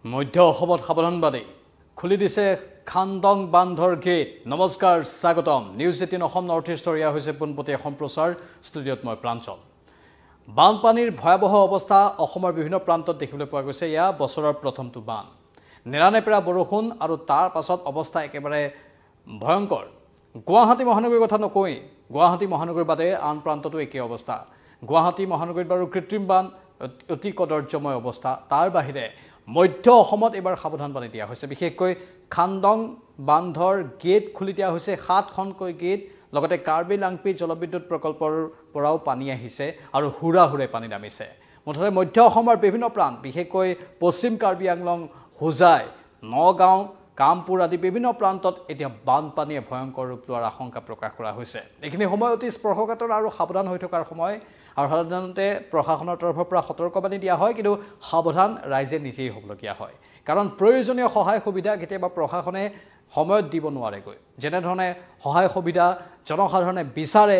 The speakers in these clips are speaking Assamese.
মধ্য অসমত সাৱধানবাণী খুলি দিছে খান্দং বান্ধৰ গেট। নমস্কাৰ, স্বাগতম। নিউজ 18 অসম নৰ্থ ইষ্টৰ এয়া হৈছে পোনপটীয়া সম্প্ৰচাৰ। ষ্টুডিঅ'ত মই প্ৰাঞ্চল। বানপানীৰ ভয়াৱহ অৱস্থা অসমৰ বিভিন্ন প্ৰান্তত দেখিবলৈ পোৱা গৈছে। এয়া বছৰৰ প্ৰথমটো বান। নেৰানেপেৰা বৰষুণ আৰু তাৰ পাছত অৱস্থা একেবাৰে ভয়ংকৰ। গুৱাহাটী মহানগৰীৰ কথা নকওঁৱেই, গুৱাহাটী মহানগৰীৰ বাদে আন প্ৰান্ততো একেই অৱস্থা। গুৱাহাটী মহানগৰীত বাৰু কৃত্ৰিম বান, অতি কদৰ্যময় অৱস্থা। তাৰ বাহিৰে মধ্য অসমত এবাৰ সাৱধানবাণী দিয়া হৈছে। বিশেষকৈ খান্দং বান্ধৰ গেট খুলি দিয়া হৈছে, 7খনকৈ গেট। লগতে কাৰ্বি লাংপি জলবিদ্যুৎ প্ৰকল্পৰ পৰাও পানী আহিছে আৰু হুৰাহুৰে পানী নামিছে। মুঠতে মধ্য অসমৰ বিভিন্ন প্ৰান্ত, বিশেষকৈ পশ্চিম কাৰ্বি আংলং, হোজাই, নগাঁও, কামপুৰ আদি বিভিন্ন প্ৰান্তত এতিয়া বানপানীয়ে ভয়ংকৰ ৰূপ লোৱাৰ আশংকা প্ৰকাশ কৰা হৈছে। এইখিনি সময় অতি স্পৰ্শকাতৰ আৰু সাৱধান হৈ থকাৰ সময়। আৰু সাধাৰণতে প্ৰশাসনৰ তৰফৰ পৰা সতৰ্কবাণী দিয়া হয়, কিন্তু সাৱধান ৰাইজে নিজেই হ'বলগীয়া হয়। কাৰণ প্ৰয়োজনীয় সহায় সুবিধা কেতিয়াবা প্ৰশাসনে সময়ত দিব নোৱাৰেগৈ। যেনেধৰণে সহায় সুবিধা জনসাধাৰণে বিচাৰে,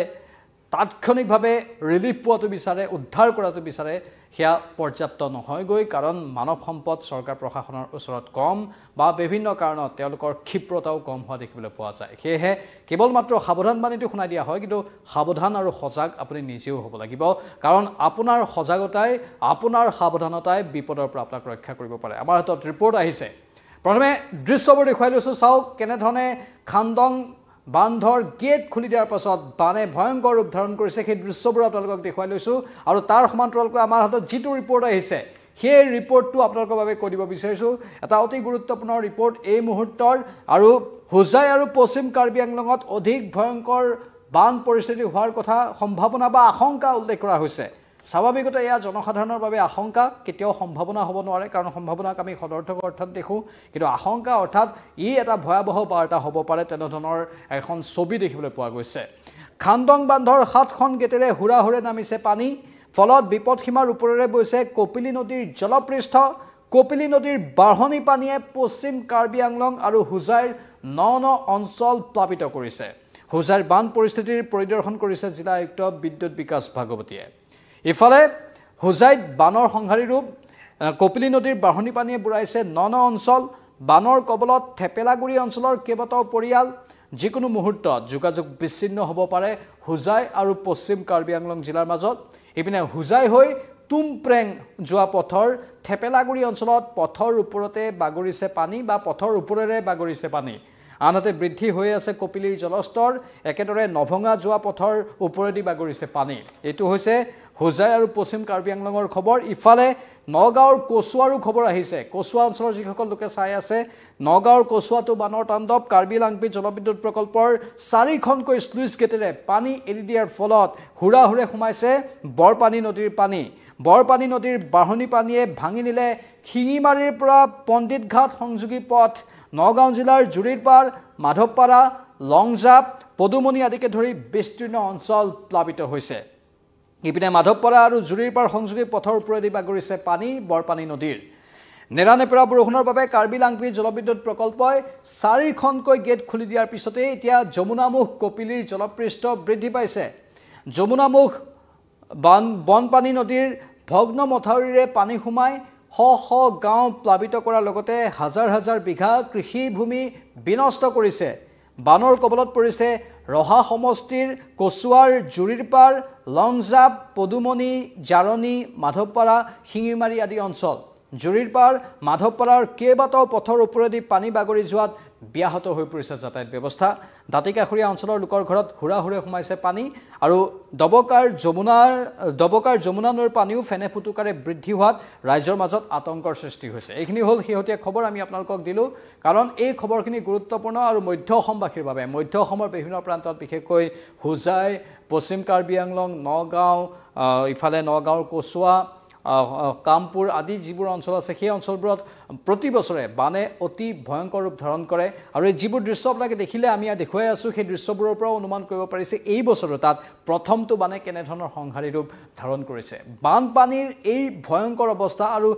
তাৎক্ষণিকভাৱে ৰিলিফ পোৱাটো বিচাৰে, উদ্ধাৰ কৰাটো বিচাৰে, সেয়া পৰ্যাপ্ত নহয়গৈ। কাৰণ মানৱ সম্পদ চৰকাৰ প্ৰশাসনৰ ওচৰত কম বা বিভিন্ন কাৰণত তেওঁলোকৰ ক্ষিপ্ৰতাও কম হোৱা দেখিবলৈ পোৱা যায়। সেয়েহে কেৱল মাত্ৰ সাৱধানবাণীটো শুনাই দিয়া হয়, কিন্তু সাৱধান আৰু সজাগ আপুনি নিজেও হ'ব লাগিব। কাৰণ আপোনাৰ সজাগতাই, আপোনাৰ সাৱধানতাই বিপদৰ পৰা আপোনাক ৰক্ষা কৰিব পাৰে। আমাৰ হাতত ৰিপৰ্ট আহিছে। প্ৰথমে দৃশ্যবোৰ দেখুৱাই লৈছোঁ, চাওক কেনেধৰণে খান্দং বান্ধৰ গেট খুলি দিয়াৰ পাছত বানে ভয়ংকৰ ৰূপ ধাৰণ কৰিছে। সেই দৃশ্যবোৰ আপোনালোকক দেখুৱাই লৈছোঁ। আৰু তাৰ সমান্তৰালকৈ আমাৰ হাতত যিটো ৰিপৰ্ট আহিছে, সেই ৰিপৰ্টটো আপোনালোকৰ বাবে কৈ দিব বিচাৰিছোঁ। এটা অতি গুৰুত্বপূৰ্ণ ৰিপৰ্ট এই মুহূৰ্তৰ। আৰু হোজাই আৰু পশ্চিম কাৰ্বি আংলঙত অধিক ভয়ংকৰ বান পৰিস্থিতি হোৱাৰ কথা সম্ভাৱনা বা আশংকা উল্লেখ কৰা হৈছে। স্বাভাৱিকতে এয়া জনসাধাৰণৰ বাবে আশংকা, কেতিয়াও সম্ভাৱনা হ'ব নোৱাৰে। কাৰণ সম্ভাৱনাক আমি সদৰ্থক অৰ্থাৎ দেখোঁ, কিন্তু আশংকা অৰ্থাৎ ই এটা ভয়াৱহ বাৰ্তা হ'ব পাৰে, তেনেধৰণৰ এখন ছবি দেখিবলৈ পোৱা গৈছে। খান্দং বান্ধৰ 7খন গেটেৰে হুৰাহুৰে নামিছে পানী। ফলত বিপদসীমাৰ ওপৰেৰে বৈছে কপিলী নদীৰ জলপৃষ্ঠ। কপিলী নদীৰ বাঢ়নি পানীয়ে পশ্চিম কাৰ্বি আংলং আৰু হোজাইৰ ন অঞ্চল প্লাবিত কৰিছে। হোজাইৰ বান পৰিস্থিতিৰ পৰিদৰ্শন কৰিছে জিলা আয়ুক্ত বিদ্যুৎ বিকাশ ভাগৱতীয়ে। ইফালে হোজাইত বানৰ সংহাৰী ৰূপ। কপিলী নদীৰ বাঢ়নি পানীয়ে বুঢ়াইছে ন অঞ্চল। বানৰ কবলত থেপেলাগুৰি অঞ্চলৰ কেইবাটাও পৰিয়াল। যিকোনো মুহূৰ্তত যোগাযোগ বিচ্ছিন্ন হ'ব পাৰে হোজাই আৰু পশ্চিম কাৰ্বি আংলং জিলাৰ মাজত। ইপিনে হোজাই হৈ তুমপ্ৰেং যোৱা পথৰ থেপেলাগুৰি অঞ্চলত পথৰ ওপৰতে বাগৰিছে পানী বা পথৰ ওপৰেৰে বাগৰিছে পানী। আনহাতে বৃদ্ধি হৈ আছে কপিলীৰ জলস্তৰ। একেদৰে নভঙা যোৱা পথৰ ওপৰেদি বাগৰিছে পানী। এইটো হৈছে হোজাই আৰু পশ্চিম কাৰ্বি আংলঙৰ খবৰ। ইফালে নগাঁৱৰ কচুৱাৰো খবৰ আহিছে। কচুৱা অঞ্চলৰ যিসকল লোকে চাই আছে, নগাঁৱৰ কচুৱাটো বানৰ তাণ্ডৱ। কাৰ্বি লাংপি জলবিদ্যুৎ প্ৰকল্পৰ 4খনকৈ শ্লুইচ গেটেৰে পানী এৰি দিয়াৰ ফলত হুৰাহুৰে সোমাইছে বৰপানী নদীৰ পানী। বৰপানী নদীৰ বাঢ়নি পানীয়ে ভাঙি নিলে শিঙিমাৰীৰ পৰা পণ্ডিতঘাট সংযোগী পথ। নগাঁও জিলাৰ জুৰিৰপাৰ, মাধৱপাৰা, লংজাপ, পদুমণি আদিকে ধৰি বিস্তীৰ্ণ অঞ্চল প্লাবিত হৈছে। ইপিনে মাধৱপাৰা আৰু জুৰিৰপাৰ সংযোগী পথৰ ওপৰেদি বাগৰিছে পানী বৰপানী নদীৰ। নেৰানেপেৰা বৰষুণৰ বাবে কাৰ্বি লাংপি জলবিদ্যুৎ প্ৰকল্পই 4খনকৈ গেট খুলি দিয়াৰ পিছতে এতিয়া যমুনামুখ কপিলীৰ জলপৃষ্ঠ বৃদ্ধি পাইছে। যমুনামুখ বনপানী নদীৰ ভগ্ন মথাউৰিৰে পানী সোমাই শ গাঁও প্লাবিত কৰাৰ লগতে হাজাৰ হাজাৰ বিঘা কৃষিভূমি বিনষ্ট কৰিছে। বানৰ কবলত পৰিছে ৰহা সমষ্টিৰ কচুৱাৰ, জুৰিৰপাৰ, লংজাপ, পদুমণি, জাৰণি, মাধৱপাৰা, শিঙিমাৰী আদি অঞ্চল। জুৰিৰপাৰ, মাধৱপাৰাৰ কেইবাটাও পথৰ ওপৰেদি পানী বাগৰি যোৱাত ব্যাহত হৈ পৰিছে যাতায়াত ব্যৱস্থা। দাঁতিকাষৰীয়া অঞ্চলৰ লোকৰ ঘৰত হুৰাহুৰে সোমাইছে পানী। আৰু দবকাৰ যমুনা নৈৰ পানীও ফেনে ফুটুকাৰে বৃদ্ধি হোৱাত ৰাইজৰ মাজত আতংকৰ সৃষ্টি হৈছে। এইখিনি হ'ল শেহতীয়া খবৰ, আমি আপোনালোকক দিলোঁ। কাৰণ এই খবৰখিনি গুৰুত্বপূৰ্ণ আৰু মধ্য অসমবাসীৰ বাবে। মধ্য অসমৰ বিভিন্ন প্ৰান্তত, বিশেষকৈ হোজাই, পশ্চিম কাৰ্বি আংলং, নগাঁও, ইফালে নগাঁৱৰ কচুৱা, কামপুৰ আদি যিবোৰ অঞ্চল আছে, সেই অঞ্চলবোৰত প্ৰতি বছৰে বানে অতি ভয়ংকৰ ৰূপ ধাৰণ কৰে। আৰু এই যিবোৰ দৃশ্য আপোনালোকে দেখিলে, আমি দেখুৱাই আছোঁ, সেই দৃশ্যবোৰৰ পৰাও অনুমান কৰিব পাৰিছে এই বছৰো তাত প্ৰথমটো বানে কেনেধৰণৰ সংহাৰী ৰূপ ধাৰণ কৰিছে। বানপানীৰ এই ভয়ংকৰ অৱস্থা আৰু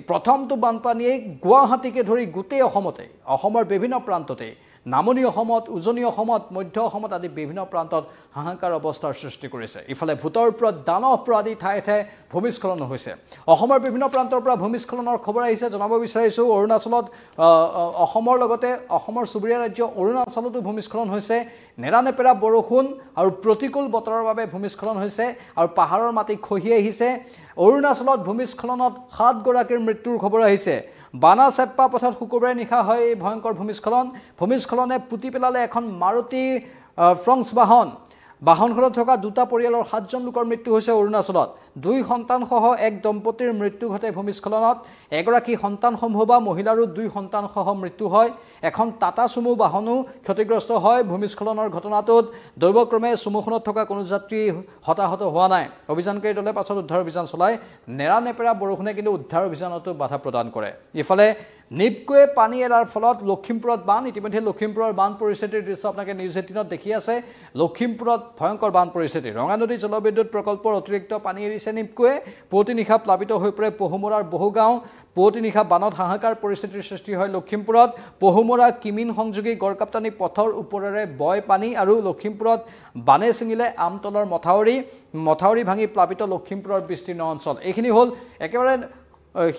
প্ৰথমটো বানপানীয়ে গুৱাহাটীকে ধৰি গোটেই অসমতে, অসমৰ বিভিন্ন প্ৰান্ততে নামনি অসমত উজনি অসমত মধ্য অসমত আদি বিভিন্ন প্ৰান্তত হাহাকাৰ অৱস্থাৰ সৃষ্টি কৰিছে ইফালে ভূতৰ ওপৰত দানৱ আদি ঠায়ে ঠায়ে ভূমিস্খলন হৈছে অসমৰ বিভিন্ন প্ৰান্তৰ পৰা ভূমিস্খলনৰ খবৰ আহিছে জনাব বিচাৰিছো অৰুণাচলত অসমৰ লগতে অসমৰ চুবুৰীয়া ৰাজ্য অৰুণাচলতো ভূমিস্খলন হৈছে নেৰানেপেৰা বৰষুণ আৰু প্ৰতিকূল বতৰৰ বাবে ভূমিস্খলন হৈছে আৰু পাহাৰৰ মাটি খহি আহিছে অৰুণাচলত ভূমিস্খলনত 7 গৰাকীৰ মৃত্যুৰ খবৰ আহিছে বানা চেপ্পা পথত শুকুৰবাৰে নিশা হয় এই ভয়ংকৰ ভূমিস্খলনে পুতি পেলালে এখন মাৰুতি ফ্ৰংছ বাহনখনত থকা দুটা পৰিয়ালৰ 7জন লোকৰ মৃত্যু হৈছে অৰুণাচলত 2 সন্তানসহ এক দম্পতীৰ মৃত্যু ঘটে ভূমিস্খলনত এগৰাকী সন্তান সম্ভৱা মহিলাৰো 2 সন্তানসহ মৃত্যু হয় এখন টাটা সুমো বাহনো ক্ষতিগ্ৰস্ত হয় ভূমিস্খলনৰ ঘটনাটোত দৈৱক্ৰমে সুমোখনত থকা কোনো যাত্ৰী হতাহত হোৱা নাই অভিযানকাৰী দলে পাছত উদ্ধাৰ অভিযান চলাই নেৰানেপেৰা বৰষুণে কিন্তু উদ্ধাৰ অভিযানতো বাধা প্ৰদান কৰে ইফালে নিপকোৱে পানী এৰাৰ ফলত লখিমপুৰত বান ইতিমধ্যে লখিমপুৰৰ বান পৰিস্থিতিৰ দৃশ্য আপোনালোকে নিউজ 18ত দেখি আছে লখিমপুৰত ভয়ংকৰ বান পৰিস্থিতি ৰঙা নদী জলবিদ্যুৎ প্ৰকল্পৰ অতিৰিক্ত পানী এৰিছে নিপকোৱে পুৱতি নিশা প্লাবিত হৈ পৰে পহুমৰাৰ বহু গাঁও পুৱতি নিশা বানত হাহাকাৰ পৰিস্থিতিৰ সৃষ্টি হয় লখিমপুৰত পহুমৰা কিমিন সংযোগী গড়কাপ্তানি পথৰ ওপৰেৰে বয় পানী আৰু লখিমপুৰত বানে ছিঙিলে আমতলৰ মথাউৰি ভাঙি প্লাবিত লখিমপুৰৰ বিস্তীৰ্ণ অঞ্চল এইখিনি হ'ল একেবাৰে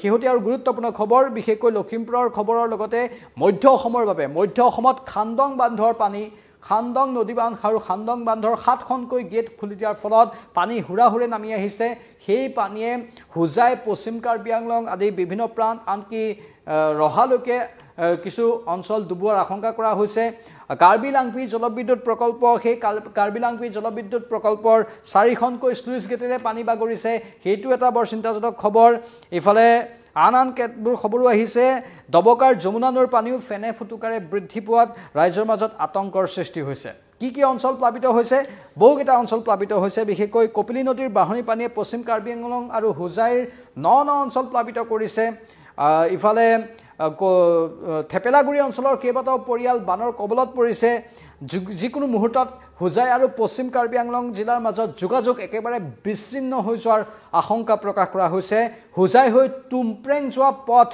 হিহতি আৰু গুৰুত্বপূৰ্ণ খবৰ বিশেষকৈ লখিমপুৰৰ খবৰৰ লগতে মধ্য অসমৰ বাবে মধ্য অসমত খান্দং বান্ধৰ পানী খান্দং নদী বান্ধ আৰু খান্দং বান্ধৰ 7খনকৈ গেট খুলি দিয়াৰ ফলত পানী হুৰাহুৰে নামি আহিছে সেই পানীয়ে হুজাই পশ্চিম কাৰ্বি আংলং আদি বিভিন্ন প্ৰান্ত আনকি ৰহালৈকে কিছু অঞ্চল ডুবোৱাৰ আশংকা কৰা হৈছে কাৰ্বি লাংপি জলবিদ্যুৎ প্ৰকল্প সেই কাৰ্বি লাংপি জলবিদ্যুৎ প্ৰকল্পৰ 4খনকৈ স্লুইচ গেটেৰে পানী বাগৰিছে সেইটো এটা বৰ চিন্তাজনক খবৰ ইফালে আন কেতবোৰ খবৰো আহিছে দবকাৰ যমুনা নৈৰ পানীও ফেনে ফুটুকাৰে বৃদ্ধি পোৱাত ৰাইজৰ মাজত আতংকৰ সৃষ্টি হৈছে কি অঞ্চল প্লাবিত হৈছে বহুকেইটা অঞ্চল প্লাবিত হৈছে বিশেষকৈ কপিলি নদীৰ বাঢ়নী পানীয়ে পশ্চিম কাৰ্বি আংলং আৰু হুজাইৰ 9 অঞ্চল প্লাবিত কৰিছে ইফালে থেপেলাগুৰি অঞ্চলৰ কেইবাটাও পৰিয়াল বানৰ কবলত পৰিছে যিকোনো মুহূৰ্তত হুজাই আৰু পশ্চিম কাৰ্বি আংলং জিলাৰ মাজত যোগাযোগ একেবাৰে বিচ্ছিন্ন হৈ যোৱাৰ আশংকা প্ৰকাশ কৰা হৈছে হুজাই হৈ তুমপ্ৰেং যোৱা পথ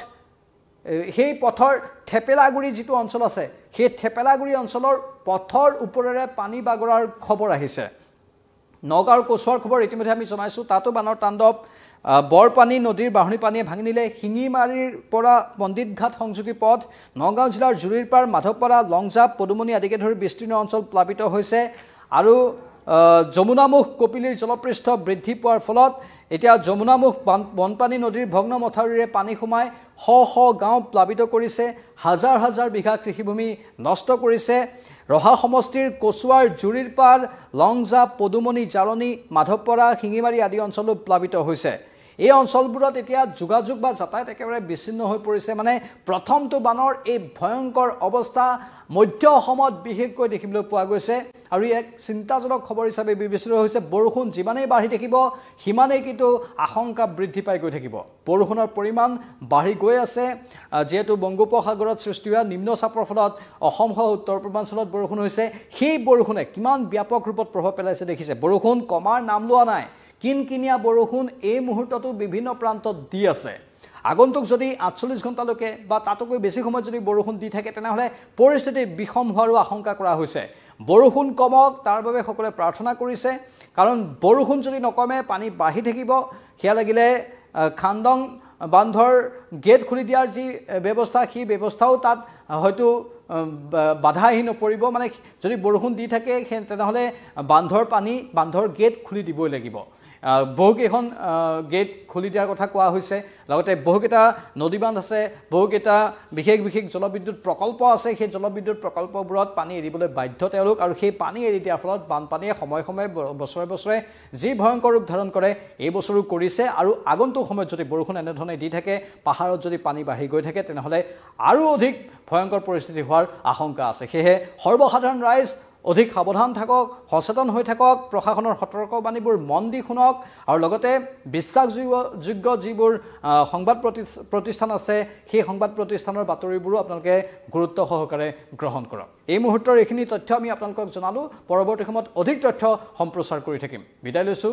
সেই পথৰ থেপেলাগুৰি যিটো অঞ্চল আছে সেই থেপেলাগুৰি অঞ্চলৰ পথৰ ওপৰেৰে পানী বাগৰাৰ খবৰ আহিছে নগাঁৱৰ কোচৰ খবৰ ইতিমধ্যে আমি জনাইছো তাতো বানৰ তাণ্ডৱ বৰপানী নদীৰ বাঢ়নী পানীয়ে ভাঙি নিলে শিঙিমাৰীৰ পৰা পণ্ডিত ঘাট সংযোগী পথ নগাঁও জিলাৰ জুৰিৰপাৰ মাধৱপাৰা লংজাপ পদুমনি আদিকে ধৰি বিস্তীৰ্ণ অঞ্চল প্লাবিত হৈছে আৰু যমুনামুখ কপিলীৰ জলপৃষ্ঠ বৃদ্ধি পোৱাৰ ফলত এতিয়া যমুনামুখ বনপানী নদীৰ ভগ্ন মথাউৰিৰে পানী সোমাই শ গাঁও প্লাবিত কৰিছে হাজাৰ বিঘা কৃষিভূমি নষ্ট কৰিছে ৰহা সমষ্টিৰ কচুৱাৰ জুৰিৰপাৰ লংজাপ পদুমনি জাৰনী মাধৱপাৰা শিঙিমাৰী আদি অঞ্চলো প্লাবিত হৈছে এই অঞ্চলবোৰত এতিয়া যোগাযোগ বা যাতায়াত একেবাৰে বিচ্ছিন্ন হৈ পৰিছে মানে প্ৰথমটো বানৰ এই ভয়ংকৰ অৱস্থা মধ্য অসমত বিশেষকৈ দেখিবলৈ পোৱা গৈছে আৰু এক চিন্তাজনক খবৰ হিচাপে বিবেচিত হৈছে বৰষুণ যিমানেই বাঢ়ি থাকিব সিমানেই কিন্তু আশংকা বৃদ্ধি পাই গৈ থাকিব বৰষুণৰ পৰিমাণ বাঢ়ি গৈ আছে যেহেতু বংগোপসাগৰত সৃষ্টি হোৱা নিম্নচাপৰ ফলত অসম সহ উত্তৰ পূৰ্বাঞ্চলত বৰষুণ হৈছে সেই বৰষুণে কিমান ব্যাপক ৰূপত প্ৰভাৱ পেলাইছে দেখিছে বৰষুণ কমাৰ নাম লোৱা নাই কিনকিনিয়া বৰষুণ এই মুহূৰ্ততো বিভিন্ন প্ৰান্তত দি আছে আগন্তুক যদি 48 ঘণ্টালৈকে বা তাতকৈ বেছি সময় যদি বৰষুণ দি থাকে তেনেহলে পৰিস্থিতি বিষম হোৱাৰ আশংকা কৰা হৈছে বৰষুণ কমক তাৰ বাবে সকলোৱে প্ৰাৰ্থনা কৰিছে কাৰণ বৰষুণ যদি নকমে পানী বাঢ়ি থাকিব হিয়া লাগিলে খান্দং বান্ধৰ গেট খুলি দিয়াৰ যি ব্যৱস্থা সেই ব্যৱস্থাও তাত হয়তো বাধাহীন নপৰিব মানে যদি বৰষুণ দি থাকে তেনেহলে বান্ধৰ গেট খুলি দিবই লাগিব বহুকেইখন গেট খুলি দিয়াৰ কথা কোৱা হৈছে লগতে বহুকেইটা নদী বান্ধ আছে বহুকেইটা বিশেষ জলবিদ্যুৎ প্ৰকল্প আছে সেই জলবিদ্যুৎ প্ৰকল্পবোৰত পানী এৰিবলৈ বাধ্য তেওঁলোক আৰু সেই পানী এৰি দিয়াৰ ফলত বানপানীয়ে সময়ে বছৰে যি ভয়ংকৰ ৰূপ ধাৰণ কৰে এই বছৰো কৰিছে আৰু আগন্তুক সময়ত যদি বৰষুণ এনেধৰণে দি থাকে পাহাৰত যদি পানী বাঢ়ি গৈ থাকে তেনেহলে আৰু অধিক ভয়ংকৰ পৰিস্থিতি হোৱাৰ আশংকা আছে সেয়ে সৰ্বসাধাৰণ ৰাইজ অধিক সাৱধান থাকক সচেতন হৈ থাকক প্ৰশাসনৰ সতৰ্কবাণীবোৰ মন দি শুনক আৰু লগতে বিশ্বাসযোগ্য যিবোৰ সংবাদ প্ৰতিষ্ঠান আছে সেই সংবাদ প্ৰতিষ্ঠানৰ বাতৰিবোৰো আপোনালোকে গুৰুত্ব সহকাৰে গ্ৰহণ কৰক এই মুহূৰ্তৰ এইখিনি তথ্য আমি আপোনালোকক জনালো পৰৱৰ্তী সময়ত অধিক তথ্য সম্প্ৰচাৰ কৰি থাকিম বিদায় লৈছো